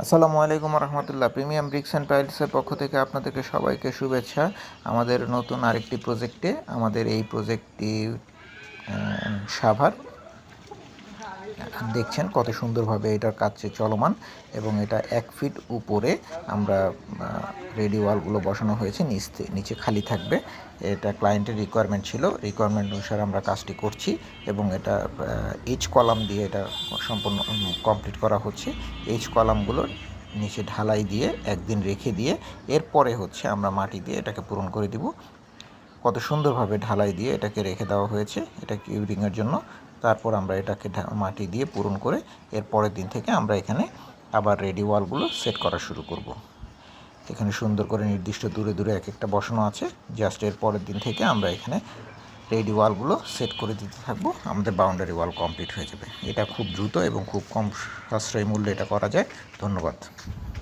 আসসালামু আলাইকুম রহমতুল্লাহ। Premium bricks and টাইলসের পক্ষ থেকে আপনাদেরকে সবাইকে শুভেচ্ছা। আমাদের নতুন আরেকটি প্রজেক্টে, আমাদের এই প্রজেক্টটি সাভার দেখছেন কত সুন্দরভাবে এটার কাজ চলমান, এবং এটা 1 ফিট উপরে আমরা রেডি ওয়ালগুলো বসানো হয়েছে, নিচে খালি থাকবে। এটা ক্লায়েন্টের রিকোয়ারমেন্ট ছিল, রিকোয়ারমেন্ট অনুসারে আমরা কাজটি করছি, এবং এটা এইচ কলাম দিয়ে এটা সম্পূর্ণ কমপ্লিট করা হচ্ছে। এইচ কলামগুলো নিচে ঢালাই দিয়ে একদিন রেখে দিয়ে এরপরে আমরা মাটি দিয়ে এটাকে পূরণ করে দিব। কত সুন্দরভাবে ঢালাই দিয়ে এটাকে রেখে দেওয়া হয়েছে এটা কিউরিংয়ের জন্য। তারপর আমরা এটাকে মাটি দিয়ে পূরণ করে এর পরের দিন থেকে আমরা এখানে আবার রেডি ওয়ালগুলো সেট করা শুরু করব। এখানে সুন্দর করে নির্দিষ্ট দূরে দূরে এক একটা বসানো আছে। জাস্ট এর পরের দিন থেকে আমরা এখানে রেডি ওয়ালগুলো সেট করে দিতে থাকবো, আমাদের বাউন্ডারি ওয়াল কমপ্লিট হয়ে যাবে। এটা খুব দ্রুত এবং খুব কম সাশ্রয়ী মূল্যে এটা করা যায়। ধন্যবাদ।